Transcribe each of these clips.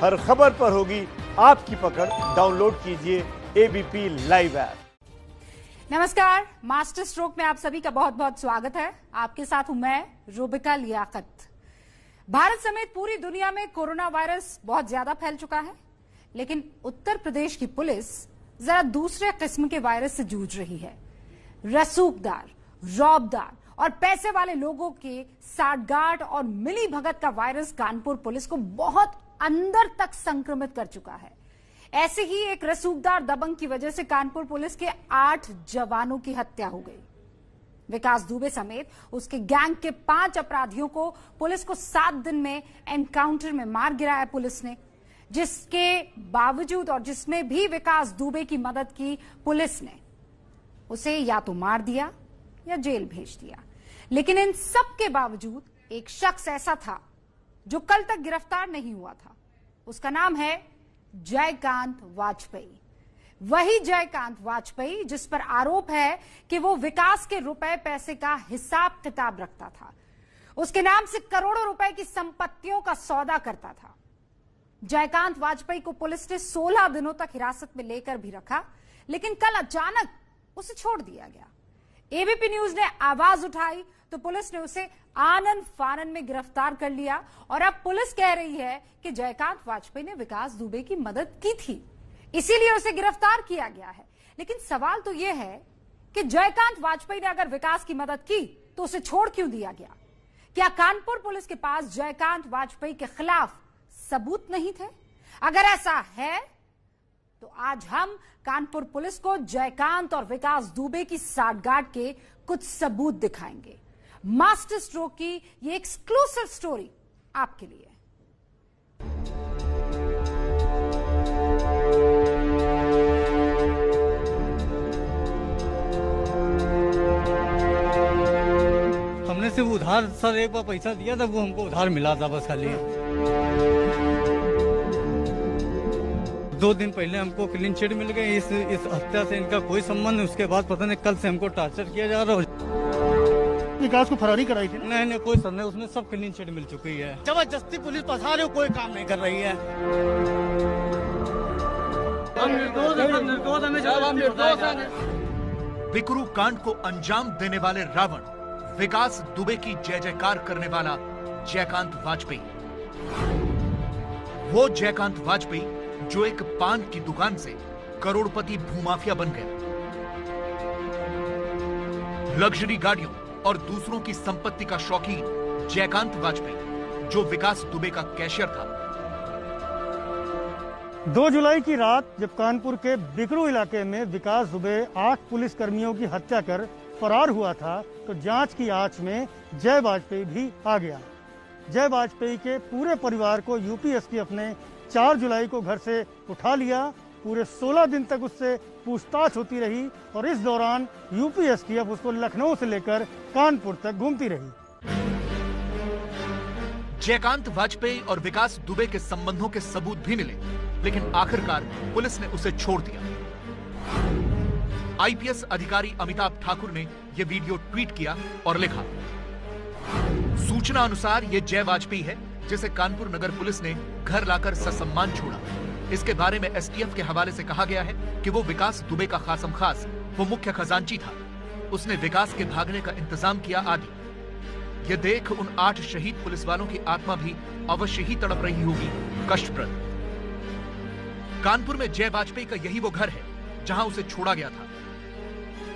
हर खबर पर होगी आपकी पकड़। डाउनलोड कीजिए एबीपी लाइव ऐप। नमस्कार, मास्टर स्ट्रोक में आप सभी का बहुत बहुत स्वागत है। आपके साथ हूं मैं रूबिका लियाकत। भारत समेत पूरी दुनिया में कोरोना वायरस बहुत ज्यादा फैल चुका है, लेकिन उत्तर प्रदेश की पुलिस जरा दूसरे किस्म के वायरस से जूझ रही है। रसूखदार, रौबदार और पैसे वाले लोगों के साठगांठ और मिली भगत का वायरस कानपुर पुलिस को बहुत अंदर तक संक्रमित कर चुका है। ऐसे ही एक रसूखदार दबंग की वजह से कानपुर पुलिस के 8 जवानों की हत्या हो गई। विकास दुबे समेत उसके गैंग के 5 अपराधियों को पुलिस को 7 दिन में एनकाउंटर में मार गिराया पुलिस ने, जिसके बावजूद और जिसमें भी विकास दुबे की मदद की पुलिस ने उसे या तो मार दिया या जेल भेज दिया। लेकिन इन सब के बावजूद एक शख्स ऐसा था जो कल तक गिरफ्तार नहीं हुआ था। उसका नाम है जयकांत वाजपेयी। वही जयकांत वाजपेयी जिस पर आरोप है कि वो विकास के रुपए पैसे का हिसाब किताब रखता था, उसके नाम से करोड़ों रुपए की संपत्तियों का सौदा करता था। जयकांत वाजपेयी को पुलिस ने 16 दिनों तक हिरासत में लेकर भी रखा, लेकिन कल अचानक उसे छोड़ दिया गया। एबीपी न्यूज ने आवाज उठाई तो पुलिस ने उसे आनन फानन में गिरफ्तार कर लिया और अब पुलिस कह रही है कि जयकांत वाजपेयी ने विकास दुबे की मदद की थी, इसीलिए उसे गिरफ्तार किया गया है। लेकिन सवाल तो यह है कि जयकांत वाजपेयी ने अगर विकास की मदद की तो उसे छोड़ क्यों दिया गया? क्या कानपुर पुलिस के पास जयकांत वाजपेयी के खिलाफ सबूत नहीं थे? अगर ऐसा है तो आज हम कानपुर पुलिस को जयकांत और विकास दुबे की साठगांठ के कुछ सबूत दिखाएंगे। मास्टर स्ट्रोक की ये एक्सक्लूसिव स्टोरी आपके लिए। हमने सिर्फ उधार सर एक बार पैसा दिया था, वो हमको उधार मिला था बस खाली। 2 दिन पहले हमको क्लीन चिट मिल गई। इस हत्या से इनका कोई संबंध नहीं। उसके बाद पता नहीं कल से हमको टॉर्चर किया जा रहा है। विकास को फरारी कराई थी? नहीं कोई संदेह, उसमें सब क्लीन चिट मिल चुकी है। जबरदस्ती पुलिस पसा रही हो, कोई काम नहीं कर रही है। बिकरू कांड को अंजाम देने वाले रावण विकास दुबे की जय जयकार करने वाला जयकांत वाजपेयी। वो जयकांत वाजपेयी जो एक पान की दुकान से करोड़पति भूमाफिया बन गया। लग्जरी गाड़ियों और दूसरों की संपत्ति का शौकीन जयकांत वाजपेयी जो विकास दुबे का कैशियर था। 2 जुलाई की रात जब कानपुर के बिकरू इलाके में विकास दुबे 8 पुलिस कर्मियों की हत्या कर फरार हुआ था, तो जांच की आंच में जय वाजपेयी भी आ गया। जय वाजपेयी के पूरे परिवार को यूपीएससी ने 4 जुलाई को घर से उठा लिया। पूरे 16 दिन तक उससे पूछताछ होती रही और इस दौरान यूपीएसटीएफ उसको लखनऊ से लेकर कानपुर तक घूमती रही। जयकांत वाजपेयी और विकास दुबे के संबंधों के सबूत भी मिले, लेकिन आखिरकार पुलिस ने उसे छोड़ दिया। आईपीएस अधिकारी अमिताभ ठाकुर ने यह वीडियो ट्वीट किया और लिखा, सूचना अनुसार ये जय वाजपेयी है जिसे कानपुर नगर पुलिस ने घर लाकर ससम्मान छोड़ा। इसके बारे में एसटीएफ के हवाले से कहा गया है कि वो विकास दुबे का खासम खास, वो मुख्य खजांची था। उसने विकास के भागने का इंतजाम किया आदि। ये देख उन 8 शहीद पुलिस वालों की आत्मा भी अवश्य ही तड़प रही होगी, कष्टप्रद। कानपुर में जय वाजपेयी का यही वो घर है जहां उसे छोड़ा गया था।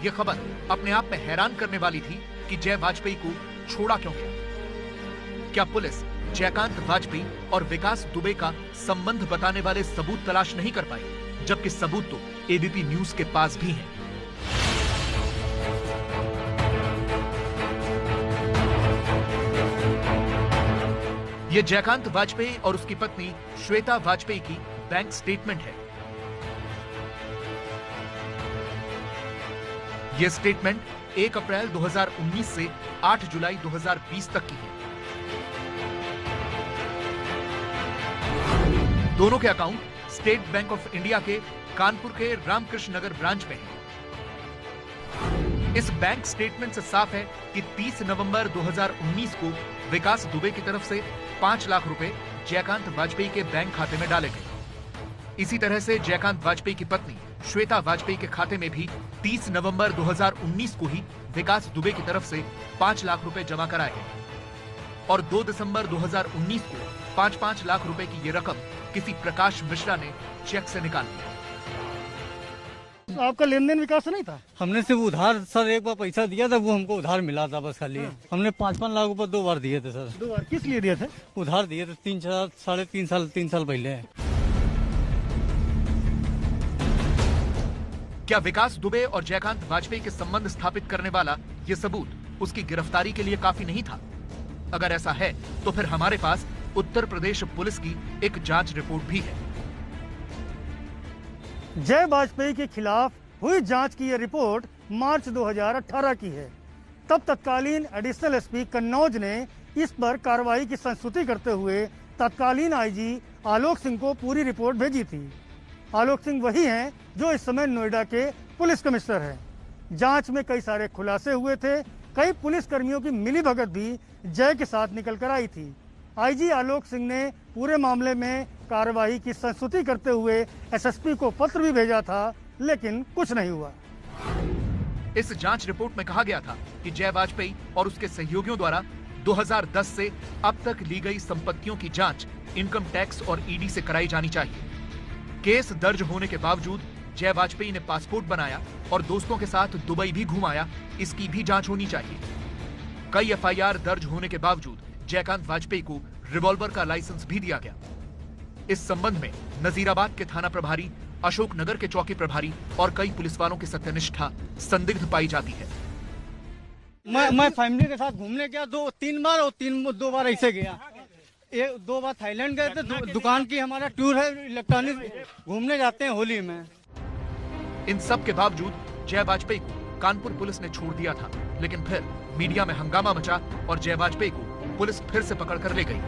यह खबर अपने आप में हैरान करने वाली थी कि जय वाजपेयी को छोड़ा क्यों गया। क्या पुलिस जयकांत वाजपेयी और विकास दुबे का संबंध बताने वाले सबूत तलाश नहीं कर पाई, जबकि सबूत तो एबीपी न्यूज के पास भी हैं। ये जयकांत वाजपेयी और उसकी पत्नी श्वेता वाजपेयी की बैंक स्टेटमेंट है। यह स्टेटमेंट 1 अप्रैल 2019 से 8 जुलाई 2020 तक की है। दोनों के account state bank of India के कानपुर के रामकृष्ण नगर ब्रांच में हैं। इस बैंक स्टेटमेंट से साफ है कि 30 नवंबर 2019 को विकास दुबे की तरफ से 5 लाख रुपए जयकांत वाजपेयी के बैंक खाते में डाले गए। इसी तरह से जयकांत वाजपेयी की पत्नी श्वेता वाजपेयी के खाते में भी 30 नवंबर 2019 को ही विकास दुबे की तरफ से 5 लाख रुपए जमा कराए गए और 2 दिसंबर 2019 को 5-5 लाख रुपए की ये रकम किसी प्रकाश मिश्रा ने चेक से निकाल ली। तो आपका लेन देन विकास से नहीं था? हमने सिर्फ उधार सर एक बार पैसा दिया था, वो हमको उधार मिला था बस खाली। हमने 5-5 लाख रुपए 2 बार दिए थे सर। 2 बार? किस लिए दिए थे? उधार दिए थे 3 साल पहले। क्या विकास दुबे और जयकांत वाजपेयी के संबंध स्थापित करने वाला ये सबूत उसकी गिरफ्तारी के लिए काफी नहीं था? अगर ऐसा है तो फिर हमारे पास उत्तर प्रदेश पुलिस की एक जांच रिपोर्ट भी है। जय वाजपेयी के खिलाफ हुई जांच की यह रिपोर्ट मार्च 2018 की है। तब तत्कालीन एडिशनल एसपी कन्नौज ने इस पर कार्रवाई की संस्तुति करते हुए तत्कालीन आईजी आलोक सिंह को पूरी रिपोर्ट भेजी थी। आलोक सिंह वही हैं जो इस समय नोएडा के पुलिस कमिश्नर हैं। जांच में कई सारे खुलासे हुए थे। कई पुलिस कर्मियों की मिलीभगत भी जय के साथ निकल कर आई थी। आईजी आलोक सिंह ने पूरे मामले में कार्रवाई की संस्तुति करते हुए एसएसपी को पत्र भी भेजा था, लेकिन कुछ नहीं हुआ। इस जांच रिपोर्ट में कहा गया था कि जय वाजपेयी और उसके सहयोगियों द्वारा 2010 से अब तक ली गई संपत्तियों की जांच इनकम टैक्स और ईडी से कराई जानी चाहिए। केस दर्ज होने के बावजूद जय वाजपेयी ने पासपोर्ट बनाया और दोस्तों के साथ दुबई भी घुमाया, इसकी भी जांच होनी चाहिए। कई एफआईआर दर्ज होने के बावजूद जयकांत वाजपेयी को रिवॉल्वर का लाइसेंस भी दिया गया। इस संबंध में नजीराबाद के थाना प्रभारी, अशोकनगर के चौकी प्रभारी और कई पुलिस वालों की सत्यनिष्ठा संदिग्ध पाई जाती है। मैं फैमिली के साथ घूमने गया 2-3 बार और 2 बार ऐसे गया। 2 बार थाईलैंड गए थे। दुकान की हमारा टूर है, इलेक्ट्रॉनिक घूमने जाते हैं होली में। इन सब के बावजूद जय वाजपेयी को कानपुर पुलिस ने छोड़ दिया था, लेकिन फिर मीडिया में हंगामा मचा और जय वाजपेयी को पुलिस फिर से पकड़ कर ले गई।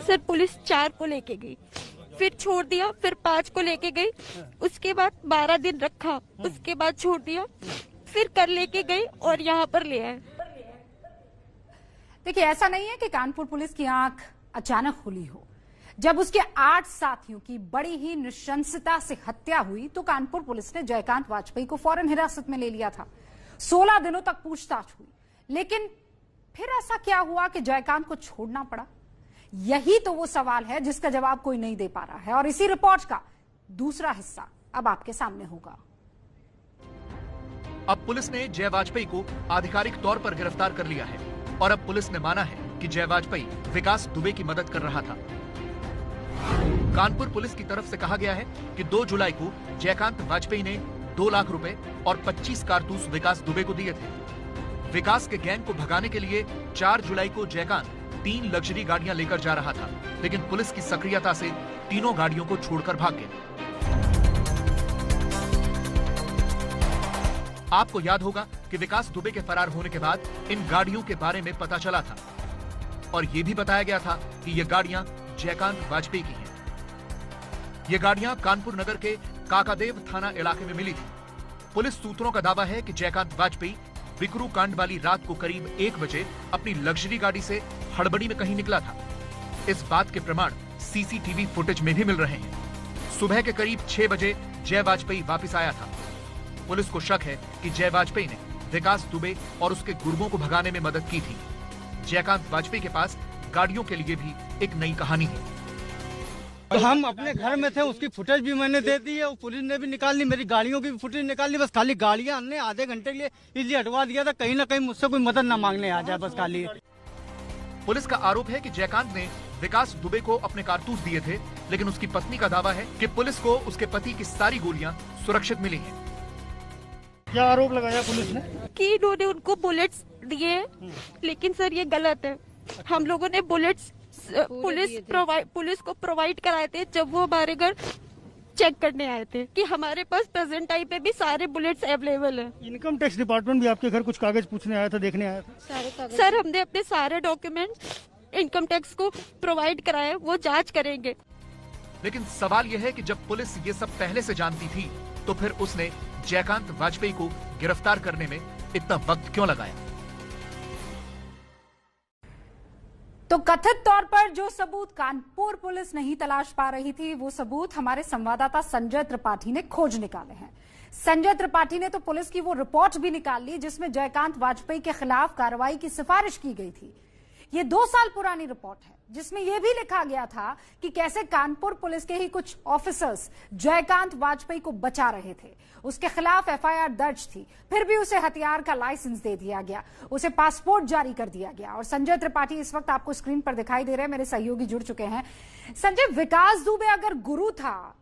सर पुलिस 4 को लेके गई, फिर छोड़ दिया, फिर 5 को लेके गई, उसके बाद 12 दिन रखा, उसके बाद छोड़ दिया, फिर कर लेके गई और यहाँ पर ले आए। देखिए, ऐसा नहीं है कि कानपुर पुलिस की आंख अचानक खुली हो। जब उसके 8 साथियों की बड़ी ही नृशंसता से हत्या हुई तो कानपुर पुलिस ने जयकांत वाजपेयी को फौरन हिरासत में ले लिया था। 16 दिनों तक पूछताछ हुई, लेकिन फिर ऐसा क्या हुआ कि जयकांत को छोड़ना पड़ा? यही तो वो सवाल है जिसका जवाब कोई नहीं दे पा रहा है और इसी रिपोर्ट का दूसरा हिस्सा अब आपके सामने होगा। अब पुलिस ने जय वाजपेयी को आधिकारिक तौर पर गिरफ्तार कर लिया है और अब पुलिस ने माना है कि जय वाजपेयी विकास दुबे की मदद कर रहा था। कानपुर पुलिस की तरफ से कहा गया है कि 2 जुलाई को जयकांत वाजपेयी ने 2 लाख रुपए और 25 कारतूस विकास दुबे को दिए थे। विकास के गैंग को भगाने के लिए 4 जुलाई को जयकांत 3 लग्जरी गाड़ियां लेकर जा रहा था, लेकिन पुलिस की सक्रियता से तीनों गाड़ियों को छोड़कर भाग गए। आपको याद होगा कि विकास दुबे के फरार होने के बाद इन गाड़ियों के बारे में पता चला था और यह भी बताया गया था कि ये गाड़ियां जयकांत वाजपेयी की हैं। ये गाड़ियां कानपुर नगर के काकादेव थाना इलाके में मिली थी। पुलिस सूत्रों का दावा है कि जयकांत वाजपेयी बिकरू कांड वाली रात को करीब 1 बजे अपनी लग्जरी गाड़ी से हड़बड़ी में कहीं निकला था। इस बात के प्रमाण सीसीटीवी फुटेज में भी मिल रहे हैं। सुबह के करीब 6 बजे जय वाजपेयी वापस आया था। पुलिस को शक है कि जय वाजपेयी ने विकास दुबे और उसके गुर्गों को भगाने में मदद की थी। जयकांत वाजपेयी के पास गाड़ियों के लिए भी एक नई कहानी है। तो हम अपने घर में थे, उसकी फुटेज भी मैंने दे दी है और पुलिस ने भी निकाल ली, मेरी गाड़ियों की भी फुटेज निकाल ली। बस खाली गाड़ियां हमने आधे घंटे के लिए इसलिए हटवा दिया था, कहीं ना कहीं मुझसे कोई मदद ना मांगने आ जाए, बस खाली। पुलिस का आरोप है कि जयकांत ने विकास दुबे को अपने कारतूस दिए थे, लेकिन उसकी पत्नी का दावा है कि पुलिस को उसके पति की सारी गोलियां सुरक्षित मिली हैं। क्या आरोप लगाया पुलिस ने? कि इन्होंने उनको बुलेट्स दिए, लेकिन सर ये गलत है। हम लोगों ने बुलेट्स पुलिस को प्रोवाइड कराए थे जब वो हमारे घर चेक करने आए थे कि हमारे पास प्रेजेंट टाइम पे भी सारे बुलेट्स अवेलेबल है। इनकम टैक्स डिपार्टमेंट भी आपके घर कुछ कागज पूछने आया था, देखने आया था? सर हमने अपने सारे डॉक्यूमेंट इनकम टैक्स को प्रोवाइड कराए, वो जांच करेंगे। लेकिन सवाल यह है कि जब पुलिस ये सब पहले से जानती थी तो फिर उसने जयकांत वाजपेयी को गिरफ्तार करने में इतना वक्त क्यों लगाया? तो कथित तौर पर जो सबूत कानपुर पुलिस नहीं तलाश पा रही थी, वो सबूत हमारे संवाददाता संजय त्रिपाठी ने खोज निकाले हैं। संजय त्रिपाठी ने तो पुलिस की वो रिपोर्ट भी निकाल ली जिसमें जयकांत वाजपेयी के खिलाफ कार्रवाई की सिफारिश की गई थी। ये 2 साल पुरानी रिपोर्ट है जिसमें यह भी लिखा गया था कि कैसे कानपुर पुलिस के ही कुछ ऑफिसर्स जयकांत वाजपेयी को बचा रहे थे। उसके खिलाफ एफआईआर दर्ज थी, फिर भी उसे हथियार का लाइसेंस दे दिया गया, उसे पासपोर्ट जारी कर दिया गया। और संजय त्रिपाठी इस वक्त आपको स्क्रीन पर दिखाई दे रहे हैं, मेरे सहयोगी जुड़ चुके हैं। संजय, विकास दुबे अगर गुरु था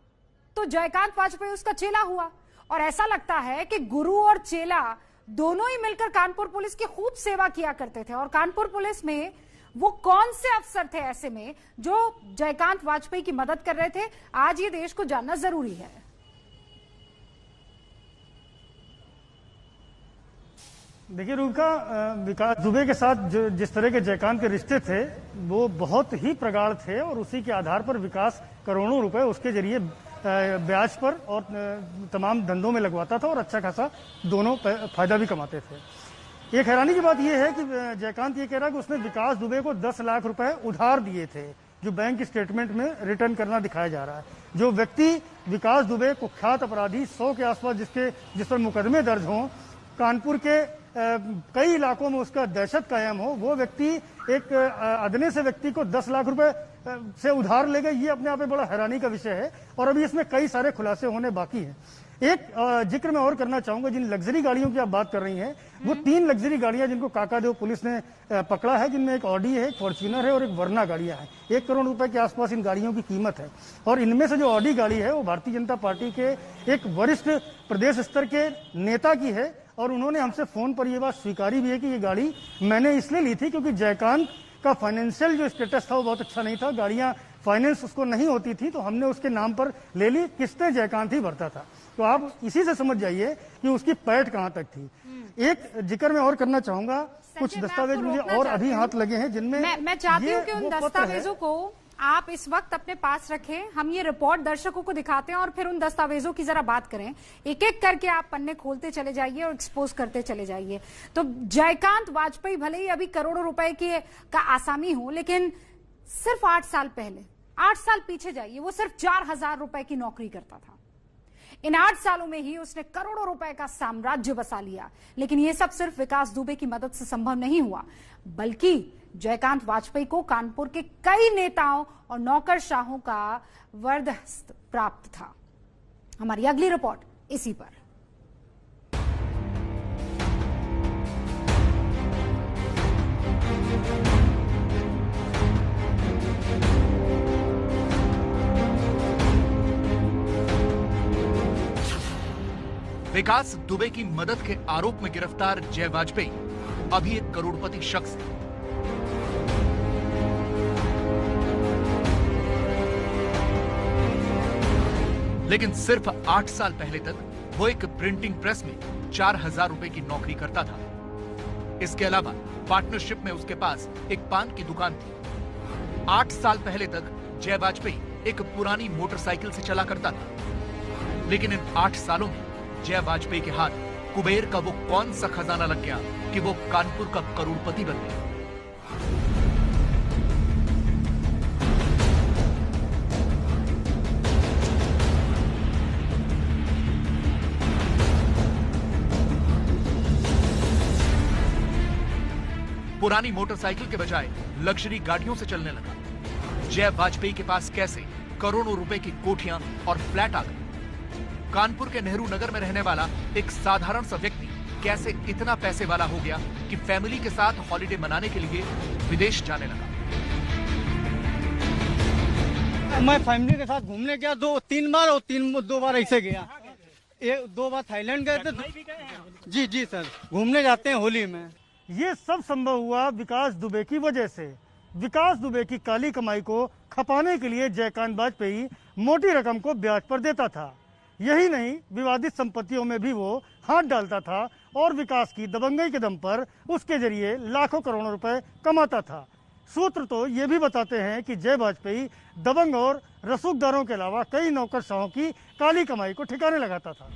तो जयकांत वाजपेयी उसका चेला हुआ, और ऐसा लगता है कि गुरु और चेला दोनों ही मिलकर कानपुर पुलिस की खूब सेवा किया करते थे। और कानपुर पुलिस में वो कौन से अफसर थे ऐसे में जो जयकांत वाजपेयी की मदद कर रहे थे? आज ये देश को जानना जरूरी है। देखिए रूपका, विकास दुबे के साथ जो जिस तरह के जयकांत के रिश्ते थे वो बहुत ही प्रगाढ़ थे, और उसी के आधार पर विकास करोड़ों रुपए उसके जरिए ब्याज पर और तमाम धंधों में लगवाता था और अच्छा खासा दोनों फायदा भी कमाते थे। एक हैरानी की बात यह है कि जयकांत ये कह रहा है कि उसने विकास दुबे को 10 लाख रुपए उधार दिए थे, जो बैंक स्टेटमेंट में रिटर्न करना दिखाया जा रहा है। जो व्यक्ति विकास दुबे कुख्यात अपराधी 100 के आसपास जिस पर मुकदमे दर्ज हों, कानपुर के कई इलाकों में उसका दहशत कायम हो, वो व्यक्ति एक अदने से व्यक्ति को 10 लाख रुपए से उधार ले गए, ये अपने आप में बड़ा हैरानी का विषय है। और अभी इसमें कई सारे खुलासे होने बाकी हैं। एक जिक्र मैं और करना चाहूंगा, जिन लग्जरी गाड़ियों की आप बात कर रही हैं, वो 3 लग्जरी गाड़ियां जिनको काकादेव पुलिस ने पकड़ा है, जिनमें एक ऑडी है, एक फॉर्च्यूनर है और एक वर्ना गाड़ियां हैं। 1 करोड़ रुपए के आसपास इन गाड़ियों की कीमत है। और इनमें से जो ऑडी गाड़ी है वो भारतीय जनता पार्टी के एक वरिष्ठ प्रदेश स्तर के नेता की है, और उन्होंने हमसे फोन पर यह बात स्वीकारी भी है कि ये गाड़ी मैंने इसलिए ली थी क्योंकि जयकांत का फाइनेंशियल जो स्टेटस था वो बहुत अच्छा नहीं था, गाड़ियां फाइनेंस उसको नहीं होती थी, तो हमने उसके नाम पर ले ली, किस्तें जयकांत ही भरता था। तो आप इसी से समझ जाइए कि उसकी पैठ कहां तक थी। एक जिक्र मैं और करना चाहूंगा, कुछ दस्तावेज मुझे और अभी हाथ लगे हैं जिनमें मैं चाहती हूँ कि उन दस्तावेजों को आप इस वक्त अपने पास रखें। हम ये रिपोर्ट दर्शकों को दिखाते हैं और फिर उन दस्तावेजों की जरा बात करें। एक एक करके आप पन्ने खोलते चले जाइए और एक्सपोज करते चले जाइए। तो जयकांत वाजपेयी भले ही अभी करोड़ों रुपए का आसामी हो, लेकिन सिर्फ 8 साल पहले, 8 साल पीछे जाइए, वो सिर्फ 4,000 रुपए की नौकरी करता था। इन 8 सालों में ही उसने करोड़ों रुपए का साम्राज्य बसा लिया। लेकिन ये सब सिर्फ विकास दुबे की मदद से संभव नहीं हुआ, बल्कि जयकांत वाजपेयी को कानपुर के कई नेताओं और नौकरशाहों का वरदहस्त प्राप्त था। हमारी अगली रिपोर्ट इसी पर। विकास दुबे की मदद के आरोप में गिरफ्तार जय वाजपेयी अभी एक करोड़पति शख्स है। लेकिन सिर्फ 8 साल पहले तक वो एक प्रिंटिंग प्रेस में 4,000 रुपए की नौकरी करता था। इसके अलावा पार्टनरशिप में उसके पास एक पान की दुकान थी। 8 साल पहले तक जय वाजपेयी एक पुरानी मोटरसाइकिल से चला करता था। लेकिन इन 8 सालों में जय वाजपेयी के हाथ कुबेर का वो कौन सा खजाना लग गया कि वो कानपुर का करोड़पति बन गया। पुरानी मोटरसाइकिल के बजाय लग्जरी गाड़ियों से चलने लगा। जय वाजपेयी के पास कैसे करोड़ों रुपए की कोठियां और फ्लैट आ गए। कानपुर के नेहरू नगर में रहने वाला एक साधारण सा व्यक्ति कैसे इतना पैसे वाला हो गया कि फैमिली के साथ हॉलिडे मनाने के लिए विदेश जाने लगा। मैं फैमिली के साथ घूमने गया 2-3 बार, और 2 बार ऐसे गया। 2 बार थाईलैंड गए थे। जी सर, घूमने जाते हैं होली में। ये सब संभव हुआ विकास दुबे की वजह से। विकास दुबे की काली कमाई को खपाने के लिए जयकांत वाजपेयी मोटी रकम को ब्याज पर देता था। यही नहीं, विवादित संपत्तियों में भी वो हाथ डालता था और विकास की दबंगई के दम पर उसके जरिए लाखों करोड़ों रुपए कमाता था। सूत्र तो ये भी बताते हैं कि जय वाजपेयी दबंग और रसूखदारों के अलावा कई नौकरशाहों की काली कमाई को ठिकाने लगाता था।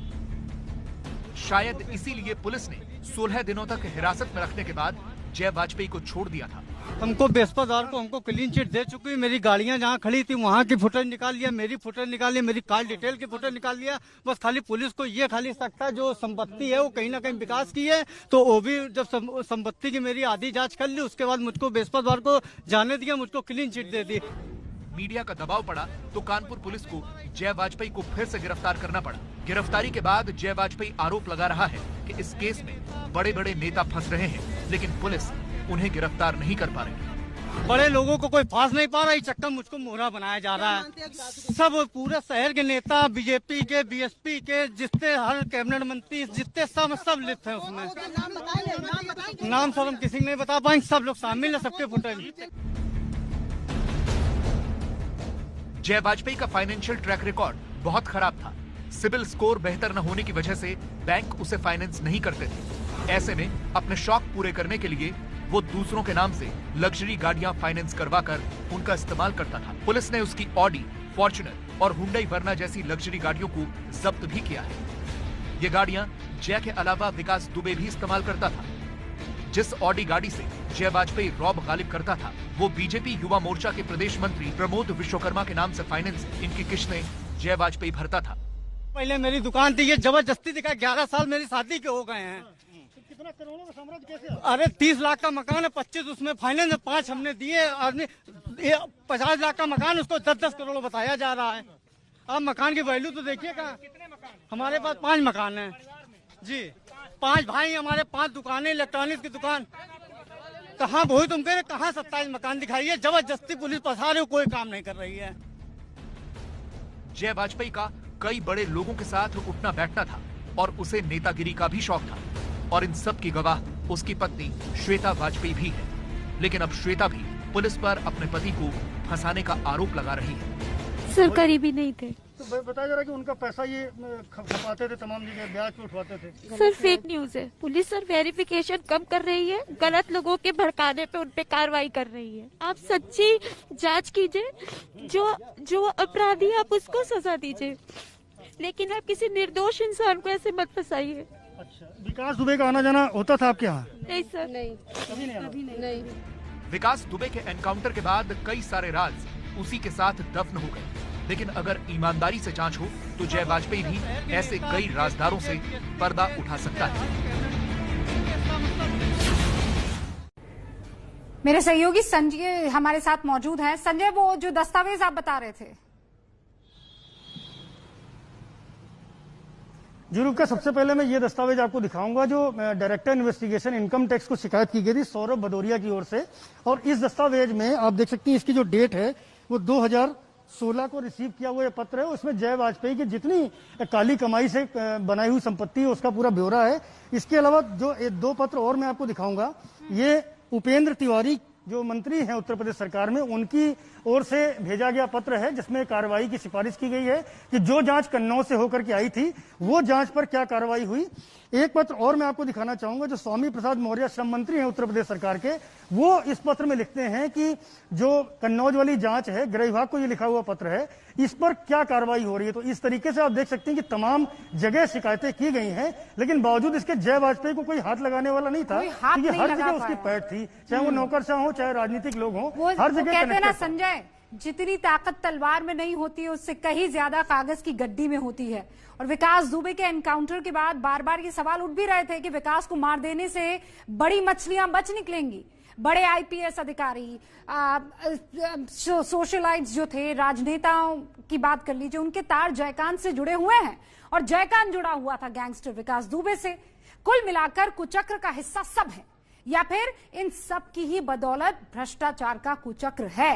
शायद इसीलिए पुलिस ने 16 दिनों तक हिरासत में रखने के बाद जय वाजपेयी को छोड़ दिया था। हमको बृहस्पतिवार को हमको क्लीन चिट दे चुकी है। मेरी गाड़ियां जहां खड़ी थी वहां की फुटेज निकाल लिया, मेरी फुटेज निकाल लिया, मेरी कार डिटेल की फुटेज निकाल लिया। बस खाली पुलिस को ये खाली सकता जो संपत्ति है वो कहीं ना कहीं विकास की है, तो वो भी जब संपत्ति की मेरी आधी जांच कर ली उसके बाद मुझको बृहस्पतिवार को जाने दिया, मुझको क्लीन चिट दे दी। मीडिया का दबाव पड़ा तो कानपुर पुलिस को जय वाजपेयी को फिर से गिरफ्तार करना पड़ा। गिरफ्तारी के बाद जय वाजपेयी आरोप लगा रहा है कि इस केस में बड़े बड़े नेता फंस रहे हैं, लेकिन पुलिस उन्हें गिरफ्तार नहीं कर पा रही। बड़े लोगों को कोई फांस नहीं पा रहा, चक्कर मुझको मोहरा बनाया जा रहा है। सब पूरे शहर के नेता, बीजेपी के, बीएसपी के, जितने हर कैबिनेट मंत्री जितने सब लिप्त हैं उसमें। नाम सर हम किसी नहीं बता पाएंगे, सब लोग शामिल है, सबके फुटेज। जय वाजपेयी का फाइनेंशियल ट्रैक रिकॉर्ड बहुत खराब था। सिबिल स्कोर बेहतर न होने की वजह से बैंक उसे फाइनेंस नहीं करते थे। ऐसे में अपने शौक पूरे करने के लिए वो दूसरों के नाम से लग्जरी गाड़ियां फाइनेंस करवाकर उनका इस्तेमाल करता था। पुलिस ने उसकी ऑडी, फॉर्च्यूनर और हुंडई वर्ना जैसी लग्जरी गाड़ियों को जब्त भी किया है। ये गाड़ियां जय के अलावा विकास दुबे भी इस्तेमाल करता था। जिस ऑडी गाड़ी से जय वाजपेयी रॉब गालिब करता था, वो बीजेपी युवा मोर्चा के प्रदेश मंत्री प्रमोद विश्वकर्मा के नाम से फाइनेंस इनकी किश्तें जय वाजपेयी भरता था। पहले मेरी दुकान थी, ये जबरदस्ती दिखा, 11 साल मेरी शादी के हो गए हैं। कितना करोड़ों का साम्राज्य कैसे? अरे 30 लाख का मकान है, 25 उसमें फाइनेंस है, 5 हमने दिए। आदमी 50 लाख का मकान, उसको 10-10 करोड़ बताया जा रहा है। अब मकान की वैल्यू तो देखिए कहाँ। हमारे पास 5 मकान है जी, 5 भाई हमारे, 5 दुकानें, इलेक्ट्रॉनिक्स की दुकान। कहाँ वही तुम कह रहे, कहाँ 27 मकान दिखाइए। जबरदस्ती पुलिस फंसा रही हो, कोई काम नहीं कर रही है। जय वाजपेयी का कई बड़े लोगों के साथ उठना बैठना था और उसे नेतागिरी का भी शौक था, और इन सब की गवाह उसकी पत्नी श्वेता वाजपेयी भी है। लेकिन अब श्वेता भी पुलिस पर अपने पति को फंसाने का आरोप लगा रही है। सर करीबी नहीं थे। तो बताया जा रहा है कि उनका पैसा ये खपाते थे, तमाम जगह ब्याज पे उठवाते थे। सर फेक न्यूज है। पुलिस सर वेरिफिकेशन कम कर रही है, गलत लोगों के भड़काने पे उन पे कार्रवाई कर रही है। आप सच्ची जांच कीजिए, जो अपराधी आप उसको सजा दीजिए, लेकिन आप किसी निर्दोष इंसान को ऐसे मत फंसाइए। अच्छा, विकास दुबे का आना जाना होता था आपके यहाँ? नहीं सर, कभी नहीं। विकास दुबे के एनकाउंटर के बाद कई सारे राज उसी के साथ दफन हो गए। लेकिन अगर ईमानदारी से जांच हो तो जय वाजपेयी भी ऐसे कई राजदारों से पर्दा उठा सकता है। मेरे सहयोगी संजय हमारे साथ मौजूद हैं। संजय, वो जो दस्तावेज आप बता रहे थे। जी रुका, सबसे पहले मैं ये दस्तावेज आपको दिखाऊंगा जो डायरेक्टर इन्वेस्टिगेशन इनकम टैक्स को शिकायत की गई थी सौरभ भदौरिया की ओर से। और इस दस्तावेज में आप देख सकते हैं इसकी जो डेट है वो 2016 को रिसीव किया हुआ ये पत्र है। उसमें जय वाजपेयी की जितनी काली कमाई से बनाई हुई संपत्ति है उसका पूरा ब्यौरा है। इसके अलावा जो 2 पत्र और मैं आपको दिखाऊंगा, ये उपेंद्र तिवारी जो मंत्री हैं उत्तर प्रदेश सरकार में, उनकी ओर से भेजा गया पत्र है जिसमें कार्रवाई की सिफारिश की गई है कि जो जांच कन्नौज से होकर के आई थी वो जांच पर क्या कार्रवाई हुई। एक पत्र और मैं आपको दिखाना चाहूंगा जो स्वामी प्रसाद मौर्य श्रम मंत्री हैं उत्तर प्रदेश सरकार के, वो इस पत्र में लिखते हैं कि जो कन्नौज वाली जांच है, गृह विभाग को ये लिखा हुआ पत्र है, इस पर क्या कार्रवाई हो रही है। तो इस तरीके से आप देख सकते हैं कि तमाम जगह शिकायतें की गई हैं, लेकिन बावजूद इसके जय वाजपेयी को कोई हाथ लगाने वाला नहीं था, क्योंकि हर जगह उसकी पैठ थी, चाहे वो नौकरशाह हो चाहे राजनीतिक लोग हों, हर जगह कहते हैं ना संजय, जितनी ताकत तलवार में नहीं होती है उससे कहीं ज्यादा कागज की गड्डी में होती है। और विकास दुबे के एनकाउंटर के बाद बार बार ये सवाल उठ भी रहे थे कि विकास को मार देने से बड़ी मछलियां बच निकलेंगी। बड़े आईपीएस अधिकारी, सोशलाइट्स जो थे, राजनेताओं की बात कर लीजिए, उनके तार जयकांत से जुड़े हुए हैं और जयकांत जुड़ा हुआ था गैंगस्टर विकास दुबे से। कुल मिलाकर कुचक्र का हिस्सा सब है, या फिर इन सब की ही बदौलत भ्रष्टाचार का कुचक्र है।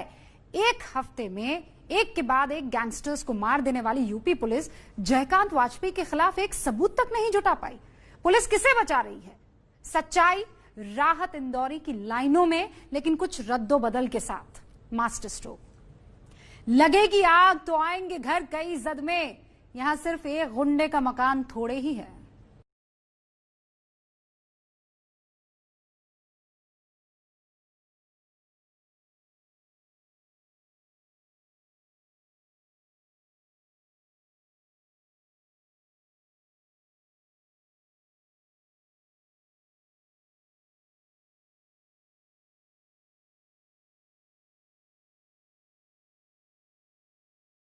एक हफ्ते में एक के बाद एक गैंगस्टर्स को मार देने वाली यूपी पुलिस जयकांत वाजपेयी के खिलाफ एक सबूत तक नहीं जुटा पाई। पुलिस किसे बचा रही है? सच्चाई राहत इंदौरी की लाइनों में, लेकिन कुछ रद्दोबदल के साथ। Master stroke. लगेगी आग तो आएंगे घर कई जद में, यहां सिर्फ एक गुंडे का मकान थोड़े ही है।